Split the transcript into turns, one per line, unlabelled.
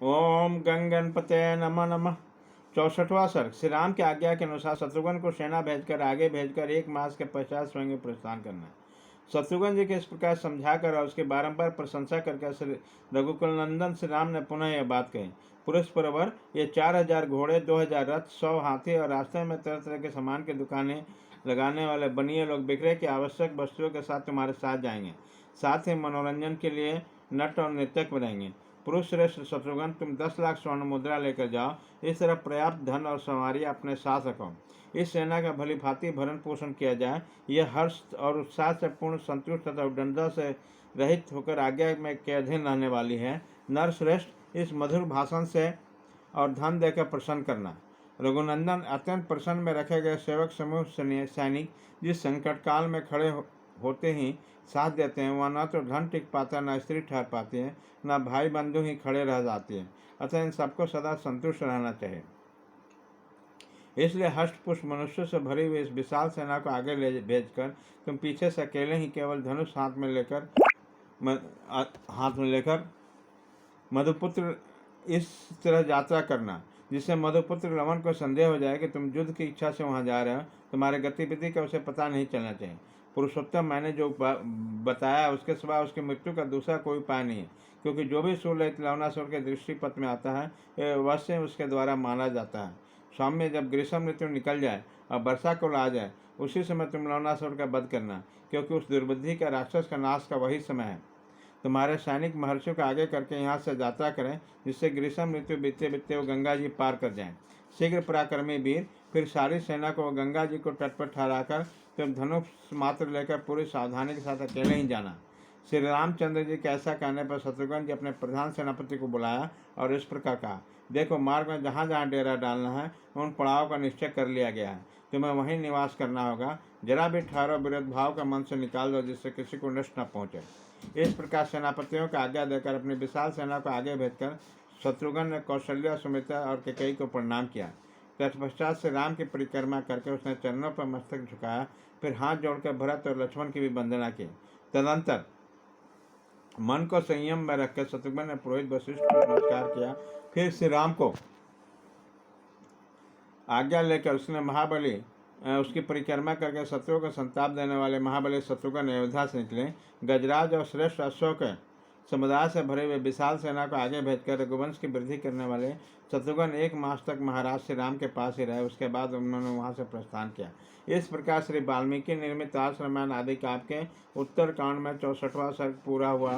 ओम गंगनपते नमः नमः। 64वां सर्ग। श्री राम की आज्ञा के अनुसार शत्रुघ्न को सेना भेजकर आगे भेजकर 1 मास के पश्चात स्वयं प्रस्थान करना। शत्रुघ्न जी के इस प्रकार समझाकर और उसकी बारंबार प्रशंसा करके श्री रघुकुल नंदन श्री राम ने पुनः यह बात कही। पुरुष परवर, ये 4000 घोड़े, 2000 रथ, 100 हाथी और रास्ते में तरह तरह के सामान की दुकानें लगाने वाले बनिए लोग बिक्रे की आवश्यक वस्तुओं के साथ तुम्हारे साथ जाएंगे। साथ ही मनोरंजन के लिए नट और नृत्यक बनाएंगे। पुरुष श्रेष्ठ शत्रुघ्न, तुम 10 लाख स्वर्ण मुद्रा लेकर जाओ। इस तरह पर्याप्त धन और सवारी अपने साथ रखो। इस सेना का भली भांति भरण पोषण किया जाए। यह हर्ष और उत्साह से पूर्ण, संतुष्ट तथा उद्दंडता से रहित होकर आज्ञा में के अधीन रहने वाली है। नरश्रेष्ठ, इस मधुर भाषण से और धन देकर प्रसन्न करना। रघुनंदन, अत्यंत प्रसन्न में रखे गए सेवक समूह सैनिक जिस संकट काल में खड़े होते ही साथ देते हैं, वह न तो धन टिक पाता, न स्त्री ठहर पाती है, न भाई बंधु ही खड़े रह जाते हैं। अतः इन सबको सदा संतुष्ट रहना चाहिए। इसलिए हष्टपुष्ट मनुष्य से भरी हुई इस विशाल सेना को आगे ले भेजकर तुम पीछे से अकेले ही केवल धनुष हाथ में लेकर मधुपुत्र इस तरह यात्रा करना, जिससे मधुपुत्र रमन को संदेह हो जाए कि तुम युद्ध की इच्छा से वहां जा रहे हो। तुम्हारे गतिविधि का उसे पता नहीं चलना चाहिए। पुरुषोत्तम, मैंने जो बताया उसके सिवा उसकी मृत्यु का दूसरा कोई उपाय नहीं है, क्योंकि जो भी सूर्य लवणासुर के दृष्टिपथ में आता है यह अवश्य उसके द्वारा माना जाता है। स्वामी, जब ग्रीष्म ऋतु निकल जाए और वर्षा काल आ जाए, उसी समय तुम लवणासुर का वध करना, क्योंकि उस दुर्बुद्धि का राक्षस का नाश का वही समय है। तुम्हारे सैनिक महर्षियों को आगे करके यहाँ से यात्रा करें, जिससे ग्रीष्म ऋतु बीतते बीतते वो गंगा जी पार कर जाएं। शीघ्र पराक्रमी वीर, फिर सारी सेना को गंगा जी को तट पर ठहराकर तुम धनुष मात्र लेकर पूरी सावधानी के साथ अकेले ही जाना। श्री रामचंद्र जी के ऐसा कहने पर शत्रुघ्न जी अपने प्रधान सेनापति को बुलाया और इस प्रकार कहा, देखो, मार्ग में जहाँ जहाँ डेरा डालना है उन पड़ाव का निश्चय कर लिया गया है। तुम्हें वहीं निवास करना होगा। जरा भी ठहरो, विरोध भाव का मन से निकाल दो, जिससे किसी को नष्ट न पहुँचे। इस प्रकार सेनापतियों को आज्ञा देकर अपनी विशाल सेना को आगे भेजकर शत्रुघ्न ने कौशल्या, सुमित्रा और कैकेयी को प्रणाम किया। तत्पश्चात से राम की परिक्रमा करके उसने चरणों पर मस्तक झुकाया, फिर हाथ जोड़कर भरत और लक्ष्मण की भी वंदना की। तदंतर मन को संयम में रखकर शत्रुघ्न ने पुरोहित वशिष्ठ को नमस्कार किया। फिर श्री राम को आज्ञा लेकर उसकी परिक्रमा करके शत्रुओं को संताप देने वाले महाबली शत्रुघ्न अयोध्या से निकले। गजराज और श्रेष्ठ अश्वों के समुदाय से भरे हुए विशाल सेना को आगे भेजकर रघुवंश की वृद्धि करने वाले शत्रुघ्न 1 मास तक महाराज श्री राम के पास ही रहे। उसके बाद उन्होंने वहां से प्रस्थान किया। इस प्रकार श्री वाल्मीकि निर्मित आश्रमण आदि काव्य के उत्तर कांड में 64वां सर्ग पूरा हुआ।